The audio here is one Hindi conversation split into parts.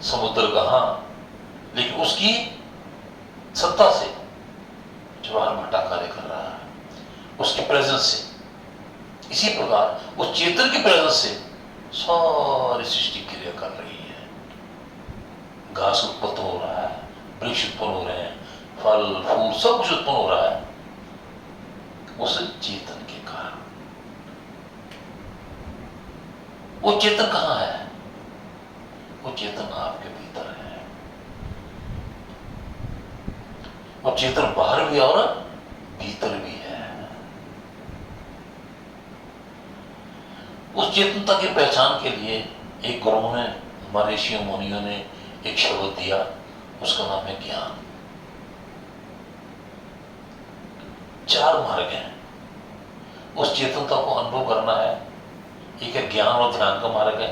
समुद्र कहाँ, लेकिन उसकी सत्ता से ज्वार भाटा कार्य कर रहा है, उसकी प्रेजेंस से। इसी प्रकार उस चेतन की प्रेजेंस से सारी सृष्टि क्रिया कर रही है। घास उत्पन्न हो रहा है, वृक्ष उत्पन्न हो रहे हैं, फल फूल सब कुछ उत्पन्न हो रहा है उस चेतन के कारण। वो चेतन कहाँ है? वो चेतन आपके भीतर है। वो चेतन बाहर भी और भीतर भी है। उस चेतनता की पहचान के लिए एक गुरु ने, हमारे ऋषियों मुनियों ने एक शब्द दिया, उसका नाम है ज्ञान। 4 मार्ग हैं उस चेतनता को अनुभव करना है। एक है ज्ञान और ध्यान का मार्ग है,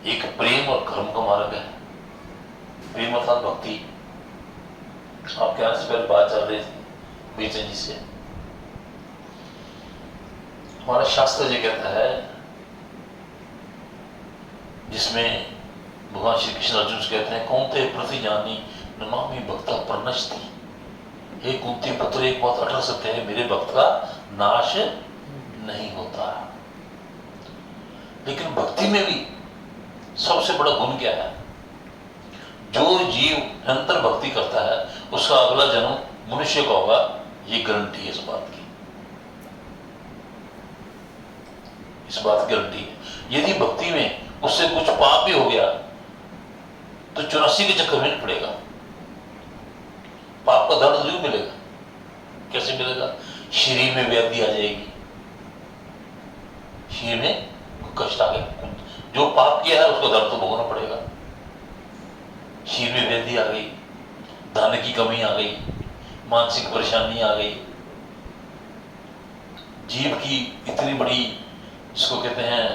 एक प्रेम और कर्म का मार्ग है। प्रेम अर्थात भक्ति। आपके यहाँ से पहले बात चल रही थी बीचन जी से। हमारा शास्त्र ये कहता है, जिसमें भगवान श्री कृष्ण अर्जुन से कहते हैं, कौनते प्रति जानी नमामि भक्ता प्रणश्ति। हे कुंती पुत्र, एक बात अटल सत्य है, मेरे भक्त का नाश नहीं होता। लेकिन भक्ति में भी सबसे बड़ा गुण क्या है? जो जीव निरंतर भक्ति करता है उसका अगला जन्म मनुष्य का होगा, ये गारंटी है इस बात की। इस बात की गारंटी है। यदि भक्ति में उससे कुछ पाप भी हो गया तो 84 के चक्कर में नहीं पड़ेगा। पाप का दर्द जरूर मिलेगा। कैसे मिलेगा? शरीर में व्याधि आ जाएगी, शरीर में कष्ट आ गए। जो पाप किया है उसको दर्द तो भोगना पड़ेगा। शरीर में व्याधि आ गई, धन की कमी आ गई, मानसिक परेशानी आ गई, जीव की इतनी बड़ी, जिसको कहते हैं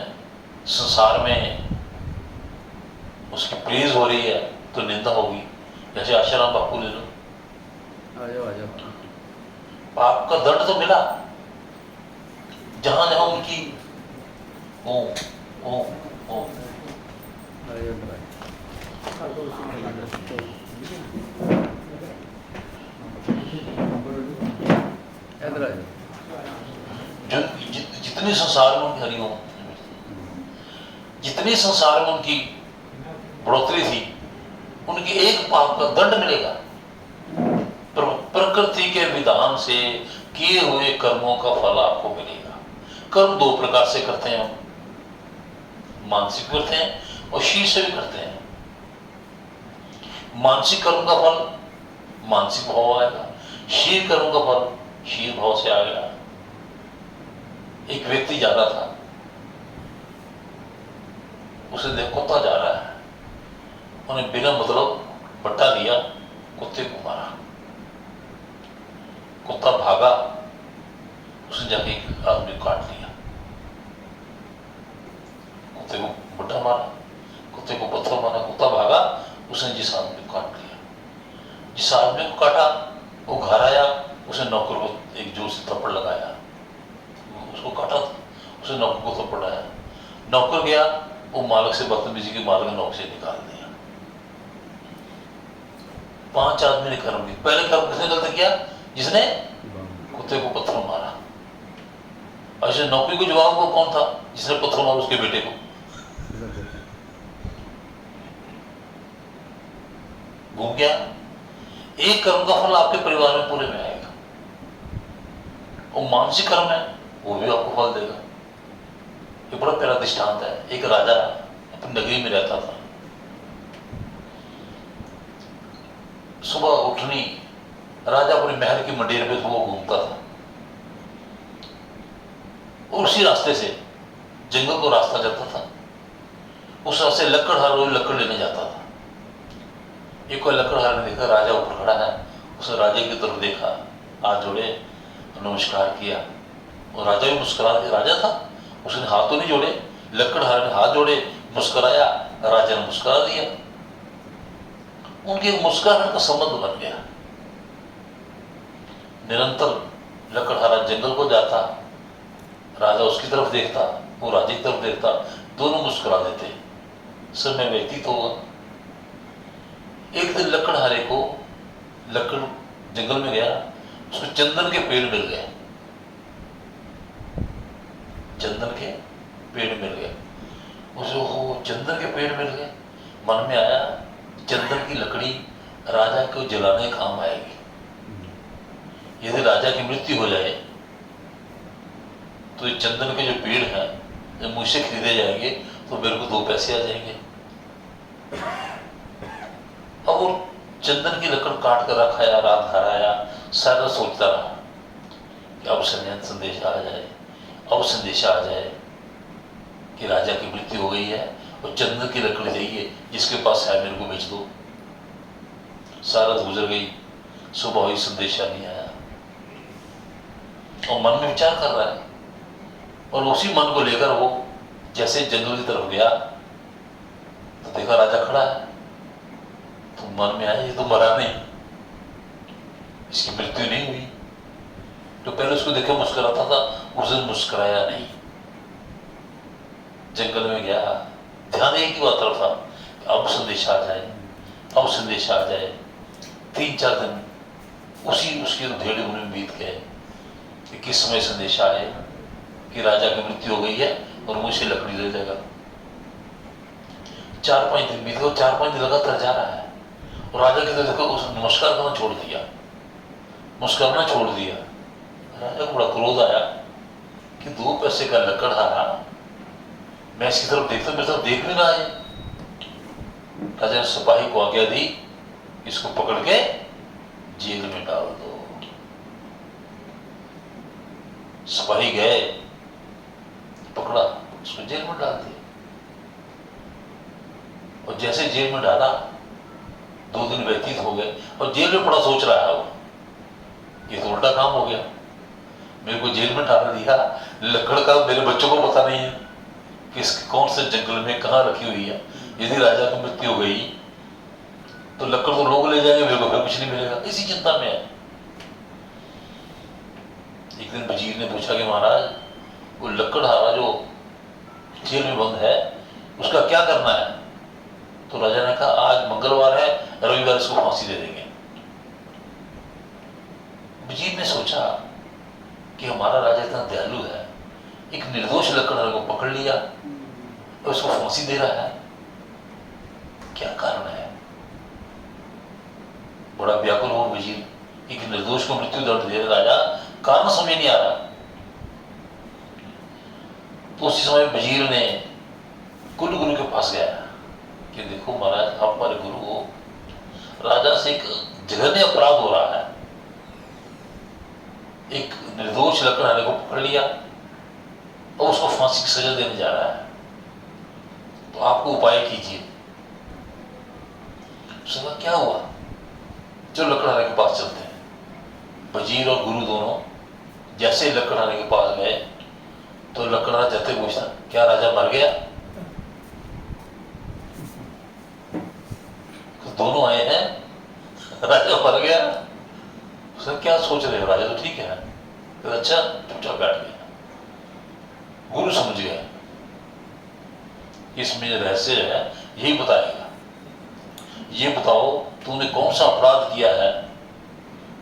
संसार में उसकी प्रेज हो रही है तो निंदा होगी। जैसे आशाराम बापू ले लो, पाप का दंड तो मिला। जहां जहां उनकी ओ जितनी संसार में उनकी हरिओम, जितनी संसार में उनकी बढ़ोतरी थी, उनकी एक पाप का दंड मिलेगा। प्रकृति के विधान से किए हुए कर्मों का फल आपको मिलेगा। कर्म 2 प्रकार से करते हैं हम, मानसिक करते हैं और शीर से भी करते हैं। मानसिक कर्म का फल मानसिक भाव आएगा, शीर कर्म का फल शीर भाव से आएगा। एक व्यक्ति जा रहा था, उसे देख कुत्ता जा रहा है, उन्हें बिना मतलब बट्टा दिया, कुत्ते को मारा। कुत्ता भागा, उसने जाके एक आदमी को काट लिया। कुत्ते को बट्टा मारा, कुत्ते को पत्थर मारा, कुत्ता भागा, उसने जिस आदमी को काट लिया। जिस आदमी को काटा वो घर आया, उसने नौकर को एक जोर से थप्पड़ लगाया। उसको काटा था, उसने नौकर को थप्पड़ लगाया। नौकर गया, वो मालिक से बदतमीजी के मालिक ने नौकर से निकाल दिया। 5 आदमी ने कर्म किया। पहले कर्म किसने गलत किया? जिसने कुत्ते को पत्थर मारा। ऐसे नौकरी को जवाब वो कौन था? जिसने पत्थर मारा उसके बेटे को। घूम गया। एक कर्म का फल आपके परिवार में पूरे में आएगा, और मानसिक कर्म है वो भी आपको फल देगा। ये बड़ा प्यारा दृष्टांत है। एक राजा अपनी नगरी में रहता था। सुबह उठनी, राजा अपने महल की मंडेर पे वो घूमता था, और उसी रास्ते से जंगल को रास्ता जाता था। उस रास्ते लकड़हार रोज लकड़ लेने जाता था। एक कोई लकड़हार ने देखा राजा ऊपर खड़ा है, उसने राजा की तरफ देखा, हाथ जोड़े, नमस्कार किया, और राजा भी मुस्कुरा दिया। राजा था, उसने हाथ तो नहीं जोड़े, लकड़हार ने हाथ जोड़े, मुस्कुराया, राजा ने मुस्कुरा दिया। उनके मुस्कुराहट का संबंध बन गया। निरंतर लकड़हारा जंगल को जाता, राजा उसकी तरफ देखता, वो राजा की तरफ देखता, दोनों मुस्कुरा देते। समय व्यतीत होगा। एक दिन लकड़हारे को लकड़ जंगल में गया, उसको चंदन के पेड़ मिल गए, चंदन के पेड़ मिल गए। उसे वो चंदन के पेड़ मिल गए, मन में आया चंदन की लकड़ी राजा को जलाने काम आएगी। यदि राजा की मृत्यु हो जाए तो ये चंदन के जो पेड़ हैं जब मुझसे खरीदे जाएंगे तो मेरे को 2 पैसे आ जाएंगे। अब वो चंदन की लकड़ काट कर रखाया, रात घर आया, सारा सोचता रहा कि अब संदेशा आ जाए, अब संदेशा आ जाए कि राजा की मृत्यु हो गई है और चंदन की लकड़ी चाहिए, जिसके पास है मेरे को बेच दो। सारा गुजर गई, सुबह हुई, संदेशा नहीं आया और मन में विचार कर रहा है। और उसी मन को लेकर वो जैसे जंगल की तरफ गया तो देखा राजा खड़ा है। तो मन में आया ये तो मरा नहीं, इसकी मृत्यु नहीं हुई। तो पहले उसको देखा मुस्कुराता था, उस दिन मुस्कुराया नहीं। जंगल में गया, ध्यान एक ही बात तरफ था, अब संदेशा आ जाए, अब संदेशा आ जाए। 3-4 दिन उसी उसके धेड़े में बीत गए कि किस समय संदेशा आए कि राजा की मृत्यु हो गई है और मुझसे लकड़ी ले जाएगा। 4-5 दिन बीत गए, 4-5 दिन लगातार जा रहा है और राजा की तरफ देखो, उसने नमस्कार करना छोड़ दिया, मुस्कुराना छोड़ दिया। राजा को बड़ा क्रोध आया कि 2 पैसे का लकड़हारा मैं इसकी तरफ देखता, मेरी तरफ देख भी ना आए। राजा ने सिपाही को आज्ञा दी, इसको पकड़ के जेल में डाल दो। सिपाही गए, पकड़ा, उसको जेल में डाल दिया। और जैसे जेल में डाला 2 दिन व्यतीत हो गए और जेल में पड़ा सोच रहा है वो, ये तो उल्टा काम हो गया, मेरे को जेल में डाल दिया, लकड़ का मेरे बच्चों को पता नहीं है कि कौन से जंगल में कहाँ रखी हुई है। यदि राजा की मृत्यु हो गई तो लकड़ तो लोग ले जाएंगे, मेरे को फिर कुछ नहीं मिलेगा। इसी चिंता में है। एक दिन वजीर ने पूछा कि महाराज वो लकड़हारा जो जेल में बंद है उसका क्या करना है? तो राजा ने कहा आज मंगलवार है, रविवार इसको फांसी दे देंगे। वजीर ने सोचा कि हमारा राजा इतना दयालु है, एक निर्दोष लकड़हारे को पकड़ लिया और उसको फांसी दे रहा है, क्या कारण है? बड़ा व्याकुल हुआ वजीर, एक निर्दोष को मृत्यु दंड दे रहा राजा, कारण समझ नहीं आ रहा। तो उसी समय वजीर ने कुल गुरु के पास गया कि देखो महाराज आप हमारे गुरु हो, राजा से एक जघन्य अपराध हो रहा है, एक निर्दोष लकड़हारे को पकड़ लिया और उसको फांसी की सजा देने जा रहा है, तो आपको उपाय कीजिए। उसने क्या हुआ, चलो लकड़हारे के पास चलते हैं। वजीर और गुरु दोनों जैसे लकड़हारे के पास गए तो लकड़हारा जाते पूछता क्या राजा मर गया? तो दोनों आए हैं, राजा मर गया। उसने क्या सोच रहे हो, राजा तो ठीक है। तो अच्छा, चुपचाप बैठ गया। गुरु समझ गया इसमें रहस्य है, यही बताएगा। ये बताओ तूने कौन सा अपराध किया है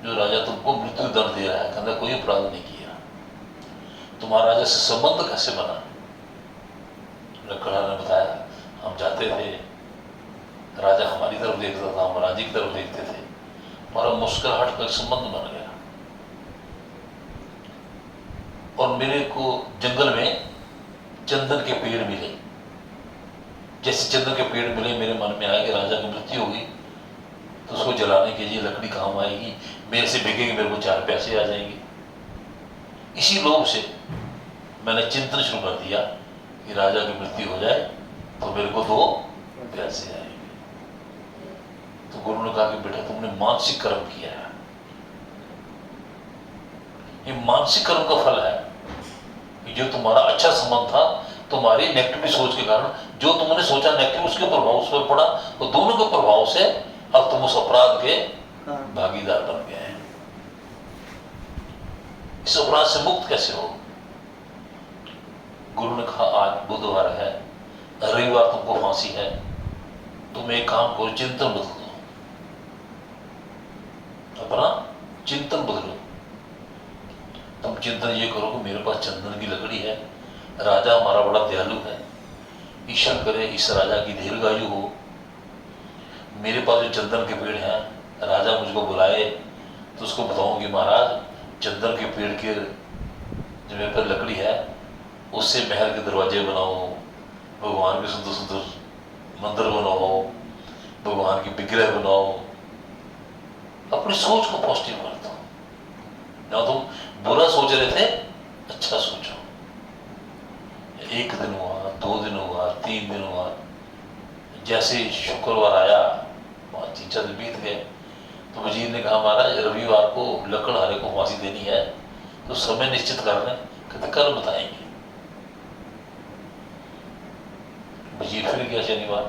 जो राजा तुमको मृत्यु दंड दे रहा है? कहता कोई अपराध नहीं किया। तुम्हारा राजा से संबंध कैसे बना? लकड़हारे ने बताया हम जाते थे, राजा हमारी तरफ देखता था, हम राजा की तरफ देखते थे, हमारा मुस्कुराहट का संबंध बन गया। और मेरे को जंगल में चंदन के पेड़ मिले, जैसे चंदन के पेड़ मिले मेरे मन में आया कि राजा की मृत्यु होगी तो उसको जलाने के लिए लकड़ी काम आएगी, मेरे से बिकेगी, मेरे को 4 पैसे आ जाएंगे। इसी लोभ से मैंने चिंतन शुरू कर दिया कि राजा की मृत्यु हो जाए तो मेरे को 2 पैसे आएंगे। तो गुरु ने कहा कि बेटा तुमने मानसिक कर्म किया है, ये मानसिक कर्म का फल है कि जो तुम्हारा अच्छा संबंध था, तुम्हारी नेगेटिव सोच के कारण जो तुमने सोचा नेगेटिव, उसके प्रभाव उस पर पड़ा और दोनों के प्रभाव से अब तुम उस अपराध के भागीदार बन गए हैं। इस अपराध से मुक्त कैसे हो? गुरु ने कहा आज बुधवार है, रविवार तुमको फांसी है, तुम एक काम करो, चिंतन बदल दो, अपना चिंतन बदलो। तुम चिंतन ये करो कि मेरे पास चंदन की लकड़ी है, राजा हमारा बड़ा दयालु है, ईश्वर करे इस राजा की दीर्घायु हो। मेरे पास जो चंदन के पेड़ हैं, राजा मुझको बुलाए तो उसको बताऊं कि महाराज चंदन के पेड़ के जो मेरे पास लकड़ी है उससे महल के दरवाजे बनाओ, भगवान के सुंदर सुंदर मंदिर बनाओ, भगवान की विग्रह बनाओ। अपनी सोच को पॉजिटिव कर दो। ना तुम बुरा सोच रहे थे, अच्छा सोचो। एक दिन हुआ, 2 दिन हुआ, 3 दिन हुआ, जैसे शुक्रवार आया 3-4 दिन बीत गए तो वजीर ने कहा महाराज रविवार को लकड़हारे को फांसी देनी है, तो समय निश्चित कर लें। कहते कल बताएंगे। वजीर फिर गया शनिवार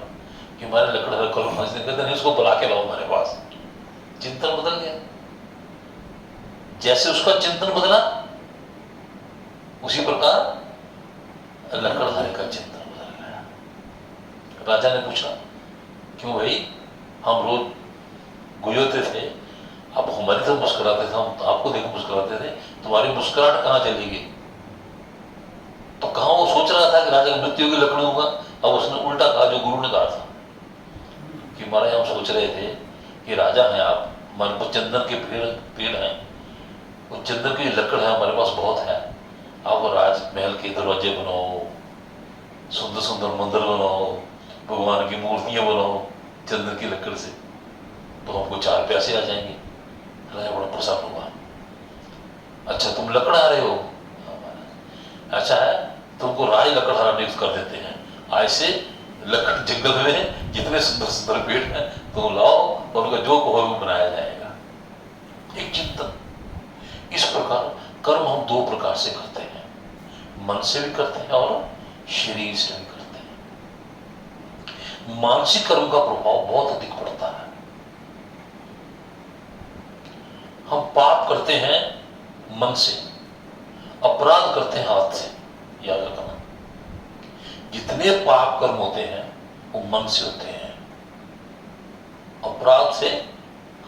कि हमारे लकड़हारे कल फांसी देंगे। कहते नहीं, उसको बुला के लाओ हमारे पास। चिंतन बदल गया। जैसे उसका चिंतन बदला उसी प्रकार लकड़हारे का चिंतन बदल गया। राजा ने पूछा क्यों भाई, हम रोज गुजरते थे, आप हमारी तरफ मुस्कुराते थे, हम आपको देख मुस्कुराते थे, तुम्हारी मुस्कुराहट कहाँ चली गई? तो कहाँ वो सोच रहा था कि राजा की मृत्यु की लकड़ी होगा, अब उसने उल्टा कहा जो गुरु ने कहा था कि महाराज हम सोच रहे थे कि राजा हैं आप, हमारे पास चंदन के पेड़ हैं, वो चंदन की लकड़ है हमारे पास बहुत है, आप राजमहल के दरवाजे बनाओ, सुंदर सुंदर मंदिर बनाओ, भगवान की मूर्तियां बनाओ चंदन की लकड़ से, तो हमको 4 पैसे आ जाएंगे। राजा बड़ा प्रसन्न हुआ। अच्छा तुम लकड़हारे रहे हो? अच्छा है, तुमको राज लकड़हारा नियुक्त कर देते हैं। आज से लकड़ जंगल में जितने सुंदर सुंदर पेड़ हैं तुम लाओ और उनका जो कहो वो बनाया जाएगा। एक चिंतन। इस प्रकार कर्म हम 2 प्रकार से करते हैं, मन से भी करते हैं और शरीर से भी करते हैं। मानसिक कर्म का प्रभाव बहुत अधिक पड़ता है। हम पाप करते हैं मन से, अपराध करते हैं हाथ से। याद रखना, जितने पाप कर्म होते हैं वो मन से होते हैं, अपराध से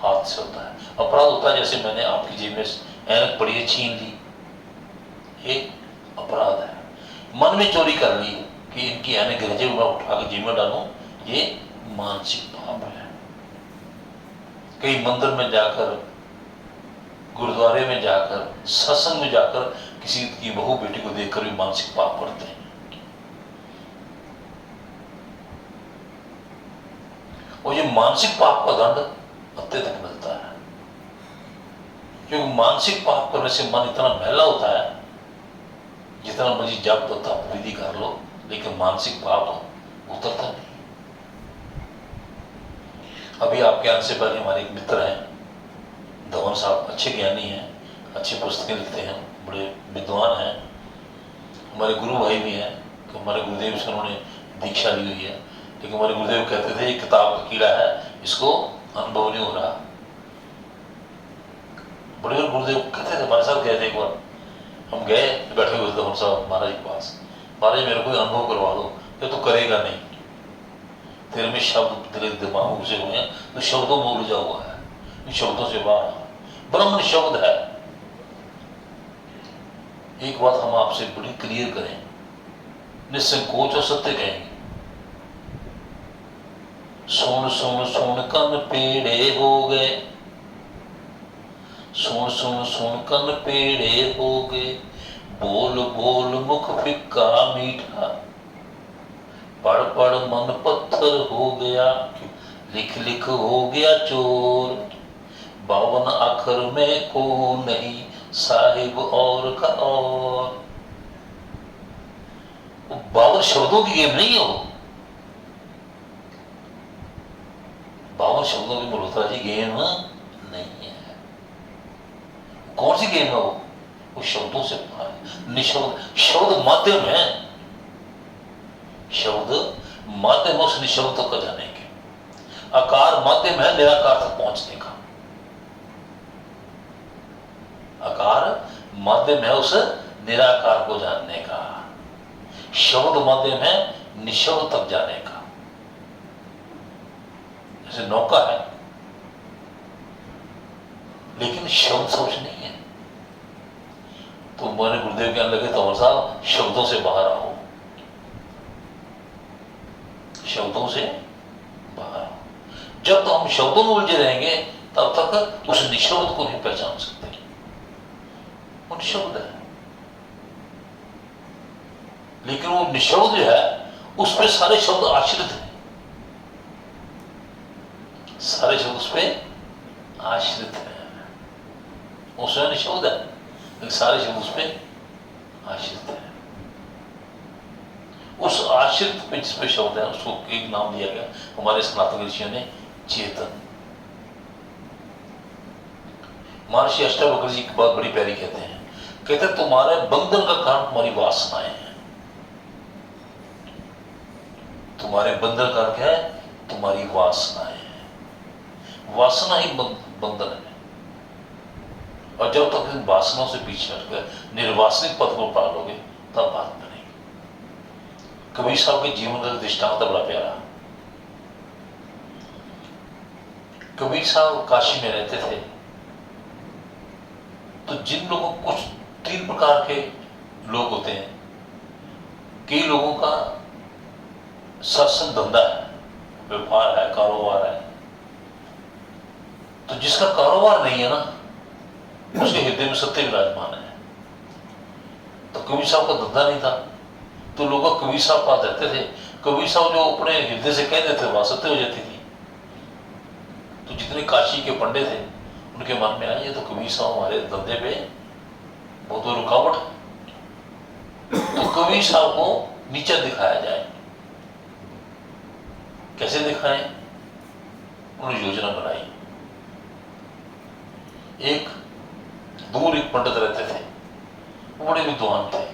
हाथ से होता है। अपराध होता है जैसे मैंने आपकी जेब में ऐनक पड़ी है, छीन ली, एक अपराध है। मन में चोरी कर ली कि इनकी ऐनक गरजे मैं उठा के जेब में डालूं, ये मानसिक पाप है। कई मंदिर में जाकर, गुरुद्वारे में जाकर, सत्संग में जाकर किसी की बहू बेटी को देखकर भी मानसिक पाप करते हैं। और ये मानसिक पाप का दंड अत्यधिक मिलता है, क्योंकि मानसिक पाप करने से मन इतना मैला होता है, जितना मर्जी जप तप विधि कर लो लेकिन मानसिक पाप उतरता नहीं। अभी आपके आने से पहले हमारे एक मित्र हैं धवन साहब, अच्छे ज्ञानी हैं, अच्छी पुस्तकें लिखते हैं, बड़े विद्वान हैं, हमारे गुरु भाई भी हैं। तो हमारे गुरुदेव से उन्होंने दीक्षा ली हुई है, लेकिन हमारे गुरुदेव कहते थे ये किताब का कीड़ा है, इसको अनुभव नहीं हो रहा। बड़े बड़े गुरुदेव कहते थे, हमारे साथ गए थे एक बार, हम गए बैठे हुए थे साहब महाराज के पास, महाराज मेरे को अनुभव करवा दो। ये तो करेगा नहीं, तेरे में शब्द तेरे दिमाग में घुसे हुए हैं, तो शब्दों में उलझा हुआ है, इन शब्दों से बाहर। ब्रह्म शब्द है। एक बात हम आपसे बड़ी क्लियर करें, निसंकोच और सत्य कहेंगे, सुन सुन सुन कन पेड़े हो गए, सुन सुन सुन कन पेड़े हो गए, बोल बोल मुख फिक्का मीठा, पढ़ पढ़ मन पत्थर हो गया, लिख लिख हो गया चोर, 52 अक्षर में को नहीं साहिब और का और। 52 शब्दों की गेम नहीं है वो, 52 शब्दों की मल्होत्रा जी गेम नहीं है। कौन सी गेम है वो शब्दों से निशब्द। शब्द माध्यम है, शब्द माध्यम उस निशब्द तक जाने के, आकार माध्यम है निराकार तक पहुंचने का। आकार माध्यम है उस निराकार को जानने का, शब्द माध्यम है निशब्द तक जाने का। जैसे नौका है लेकिन शब्द सोच नहीं है, तो मेरे गुरुदेव कहने लगे तंवर साहब शब्दों से बाहर आओ, शब्दों से बाहर आओ। जब तो हम शब्दों में उलझे रहेंगे तब तक उस निशब्द को नहीं पहचान सकते। वो निशब्द है, लेकिन वो निशब्द जो है उस पर सारे शब्द आश्रित हैं, सारे शब्द उस पर आश्रित हैं। वो स्वयं निशब्द है लेकिन सारे शब्द उस पर आश्रित है। उस आश्रित पे जिस पे शब्द है उसको एक नाम दिया गया हमारे स्नातक ऋषियों ने, चेतन। महर्षि अष्टावक्र जी की बात बड़ी प्यारी कहते हैं, कहते हैं तुम्हारे बंधन का कारण तुम्हारी वासनाएं हैं। तुम्हारे बंधन का क्या है? तुम्हारी वासनाएं हैं। वासना ही बंधन है। और जब तक इन वासनाओं से पीछे हटकर निर्वासनिक पद को पा लोगे तब बात बनेगी। कबीर साहब के जीवन का दृष्टांत बड़ा प्यारा। कबीर साहब काशी में रहते थे, तो जिन लोगों कुछ 3 प्रकार के लोग होते हैं। कई लोगों का सत्संग धंधा है, व्यापार है, कारोबार है। तो जिसका कारोबार नहीं है ना, उसके हृदय में सत्य विराजमान है। तो कबीर साहब का धंधा नहीं था, तो लोग कबीर साहब पास रहते थे। कबीर साहब जो अपने हृदय से कह देते वहां सत्य हो जाती थी। तो जितने काशी के पंडित थे उनके मन में आया ये तो कबीर साहब हमारे धंधे पे बहुत बड़ी रुकावट है। तो कबीर साहब को नीचा दिखाया जाए। कैसे दिखाएं? उन्होंने योजना बनाई। एक दूर एक पंडित रहते थे, वो बड़े विद्वान थे।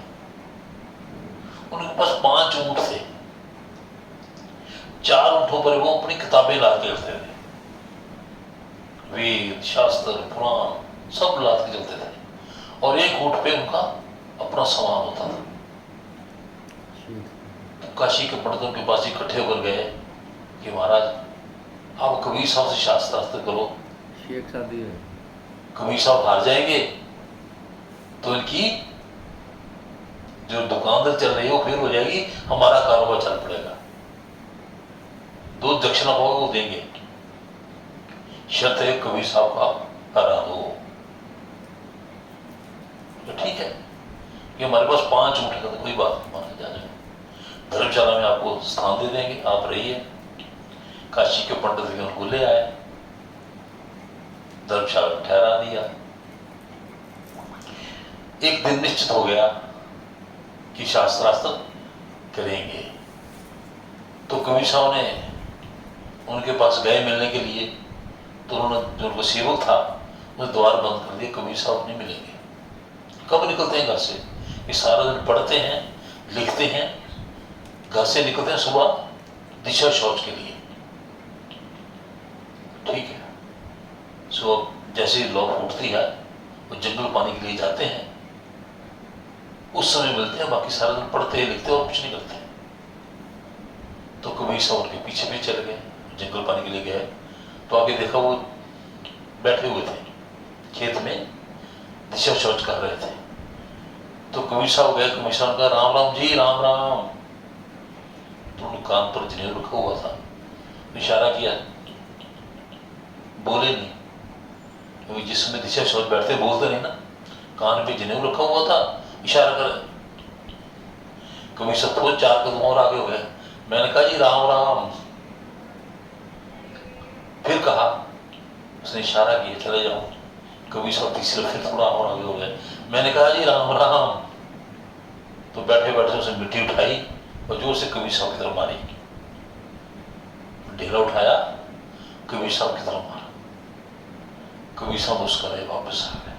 उनके पास 5 ऊंट थे। 4 ऊंटों पर वो अपनी किताबें लाद के चलते थे, वेद शास्त्र पुराण सब लाद के चलते थे। और एक ऊंट पे उनका अपना सामान होता था। तो काशी के पंडितों के पास इकट्ठे होकर गए कि महाराज आप कबीर साहब से शास्त्रार्थ करो। कबीर साहब हार जाएंगे तो इनकी जो दुकानदार चल रही है वो फेल हो जाएगी, हमारा कारोबार चल पड़ेगा। 2 दक्षिणा पाओगे वो देंगे, शर्त है कबीर साहब का हरा दो। तो ठीक है कि हमारे पास 5 ऊँट है, तो कोई बात नहीं, माना जा जाए। धर्मशाला में आपको स्थान दे देंगे, आप रहिए। काशी के पंडित भी उनको ले आए, धर्मशाला में ठहरा दिया। एक दिन निश्चित हो गया कि शास्त्रार्थ करेंगे। तो कबीर साहब ने उनके पास गए मिलने के लिए, तो उन्होंने जो उनका सेवक था उन्हें द्वार बंद कर दिया। कबीर साहब नहीं मिलेंगे। कब निकलते हैं घर से? ये सारा दिन पढ़ते हैं, लिखते हैं, घर से निकलते हैं सुबह दिशा शौच के लिए। ठीक है, सुबह जैसे लौ फूटती है वो जंगल पानी के लिए जाते हैं, उस समय मिलते हैं। बाकी सारा दिन पढ़ते हैं, लिखते हैं और कुछ नहीं करते। तो कबीर साहब उनके पीछे भी चले गए, जंगल पानी के लिए गए। तो आगे देखा वो बैठे हुए थे खेत में, दिशा शौच कर रहे थे। तो कबीर साहब गए, कबीर साहब का राम राम जी, राम राम। तो उन्होंने कान पर जनेऊ रखा हुआ था, इशारा किया, बोले नहीं, क्योंकि जिसमें दिशा शौच बैठते बोलते नहीं ना। कान पे जनेऊ रखा हुआ था, इशारा कर। कबीर साहब थोड़े 4 कदम और आगे हो गए। मैंने कहा जी राम राम। फिर कहा, उसने इशारा किया चले जाओ। कबीर साहब तीसरे फिर थोड़ा और आगे हो गए। मैंने कहा जी राम राम। तो बैठे बैठे उसने मिट्टी उठाई और जोर से कबीर साहब की तरफ मारी। ढेला उठाया, कबीर साहब की तरफ मारा। कबीर साहब मुस्कुराए, वापस आ गए।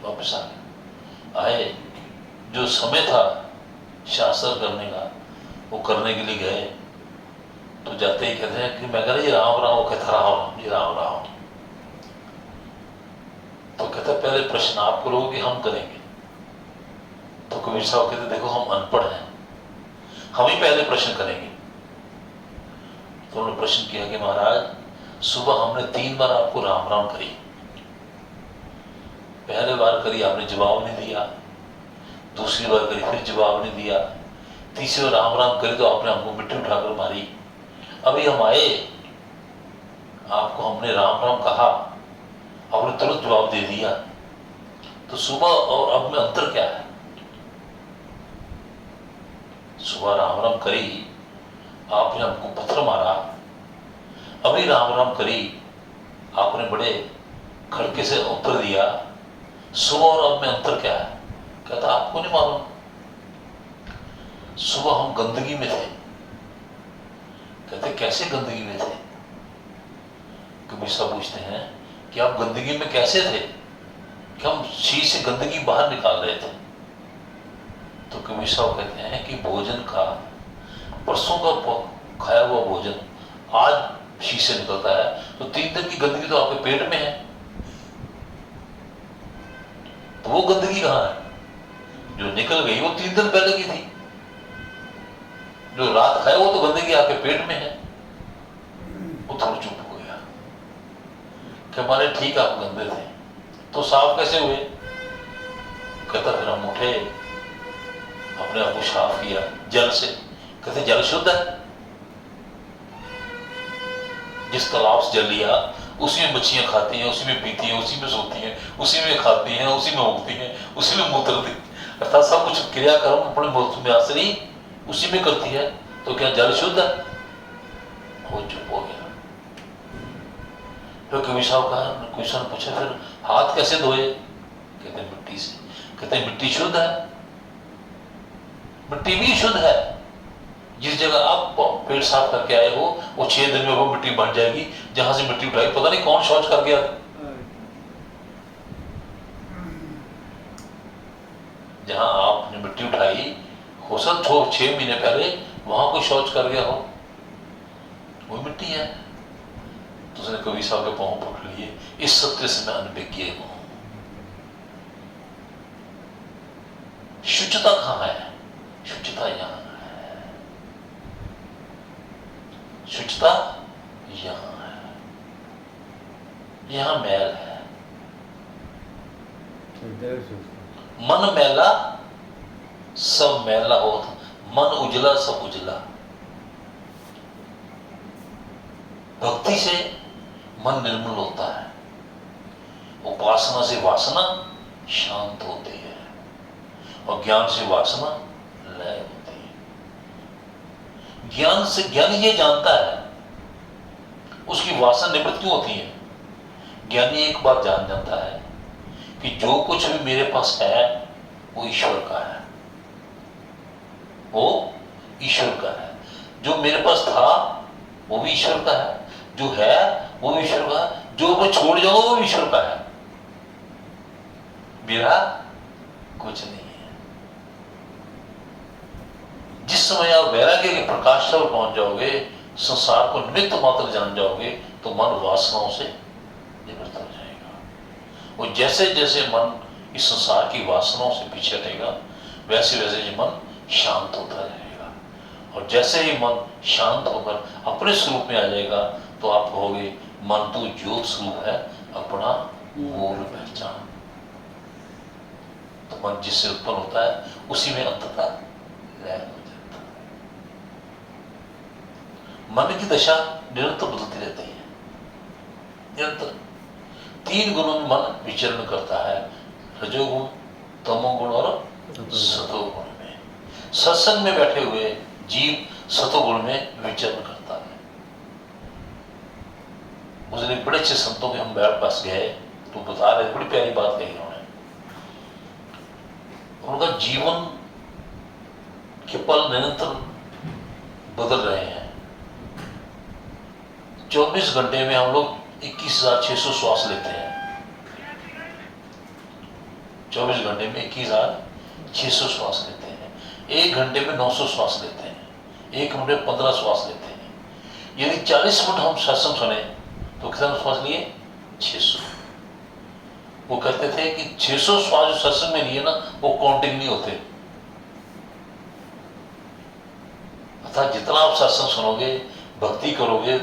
वापस आ गए, आए। जो समय था शास्त्र करने का वो करने के लिए गए। तो जाते ही कहते हैं कि मैं कह रहा जी राम राम। वो कहता राम जी, राम राम। तो कहता पहले प्रश्न आप करोगे कि हम करेंगे? तो तो कबीर साहब कहते देखो हम अनपढ़ हैं, हम ही पहले प्रश्न करेंगे। तो उन्होंने प्रश्न किया कि महाराज सुबह हमने 3 बार आपको राम राम करी, पहले बार करी आपने जवाब नहीं दिया, दूसरी बार करी फिर जवाब नहीं दिया, तीसरी बार राम राम करी तो आपने हमको मिट्टी उठाकर मारी। अभी हम आए, आपको हमने राम राम कहा, आपने तुरंत जवाब दे दिया, तो सुबह और अब में अंतर क्या है? सुबह राम राम करी, आपने हमको पत्थर मारा, अभी राम राम करी, आपने बड़े खड़के से उत्तर दिया, सुबह और अब में अंतर क्या है? कहता आपको नहीं मालूम, सुबह हम गंदगी में थे। कहते कैसे गंदगी में थे? कबीर साहब पूछते हैं कि आप गंदगी में कैसे थे? कि हम शी से गंदगी बाहर निकाल रहे थे। तो कबीर साहब कहते हैं कि भोजन का, परसों का खाया हुआ भोजन आज शी से निकलता है, तो 3 दिन की गंदगी तो आपके पेट में है, तो वो गंदगी कहां है? जो निकल गई वो 3 दिन पहले की थी, जो रात खाया वो तो गंदगी आपके पेट में है। वो थोड़ा चुप हो गया कि हमारे ठीक आप गंदे थे, तो साफ कैसे हुए? कहता फिर हम उठे, अपने आप को साफ किया जल से। कहते जल शुद्ध है, जिस तालाब से जल लिया उसी में मच्छियां खाती हैं, उसी में पीती हैं, उसी में सोती हैं, उसी में खाती हैं, उसी में उगती हैं, उसी में मूत्रती, अर्थात सब कुछ क्रियाक्रम अपने मूत्र में आश्री उसी में करती है, तो क्या जल शुद्ध है? वो चुप हो गया। फिर कबीर साहब का क्वेश्चन पूछा, फिर हाथ कैसे धोए? कहते मिट्टी से। कहते मिट्टी शुद्ध है? मिट्टी भी शुद्ध है, जिस जगह आप पेट साफ करके आए हो वो 6 दिन में वो मिट्टी बन जाएगी, जहां से मिट्टी उठाई पता नहीं कौन शौच कर गया, जहां आपने मिट्टी उठाई हो सकता 6 महीने पहले वहां कोई शौच कर गया हो, वो मिट्टी है। तो उसने कबीर साहब के पांव पकड़ लिए, इस सत्य से मैं अनभिज्ञ हूं। शुचिता कहां है? शुचिता यहां है, शुचिता यहां है, यहां मैल है। मन मैला सब मैला हो, मन उजला सब उजला। भक्ति से मन निर्मल होता है, उपासना से वासना शांत होती है, और ज्ञान से वासना लय होती है। ज्ञान से ज्ञानी ये जानता है, उसकी वासना निवृत्त क्यों होती है? ज्ञानी एक बात जान जाता है कि जो कुछ भी मेरे पास है वो ईश्वर का है, वो ईश्वर का है। जो मेरे पास था वो भी ईश्वर का है, जो है वो भी ईश्वर का है, जो मैं छोड़ जाऊंगा वो भी ईश्वर का है, मेरा कुछ नहीं है। जिस समय आप वैराग्य के प्रकाश पर पहुंच जाओगे, संसार को निमित्त मात्र जान जाओगे, तो मन वासनाओं से निवृत्त हो जाएगा। और जैसे जैसे मन इस संसार की वासनाओं से पीछे हटेगा, वैसे वैसे ये मन शांत होता रहेगा। और जैसे ही मन शांत होकर अपने स्वरूप में आ जाएगा, तो आप कहोगे मन तो ज्योत स्वरूप है, अपना मूल पहचान। तो मन जिससे उत्पन्न होता है उसी में अंततः लय हो जाता है। मन की दशा निरंतर बदलती रहती है, निरंतर 3 गुणों में मन विचरण करता है, रजोगुण, तमोगुण और सतोगुण में। सत्संग में बैठे हुए जीव सतोगुण में विचरण करता है। उस दिन बड़े अच्छे संतों के हम बैठ पास गए, तो बता रहे, बड़ी प्यारी बात कही उन्होंने। उनका जीवन के पल निरंतर बदल रहे हैं। 24 घंटे में हम लोग 21,600 श्वास लेते हैं। 24 घंटे में 21,600 श्वास लेते हैं। 1 घंटे में 900 श्वास लेते हैं। 1 मिनट में 15 श्वास लेते हैं। यदि 40 मिनट हम सत्संग सुने तो कितना श्वास लिए? 600। वो कहते थे कि 600 श्वास जो सत्संग में लिए ना, वो काउंटिंग नहीं होते, अर्थात जितना आप सत्संग सुनोगे, भक्ति करोगे,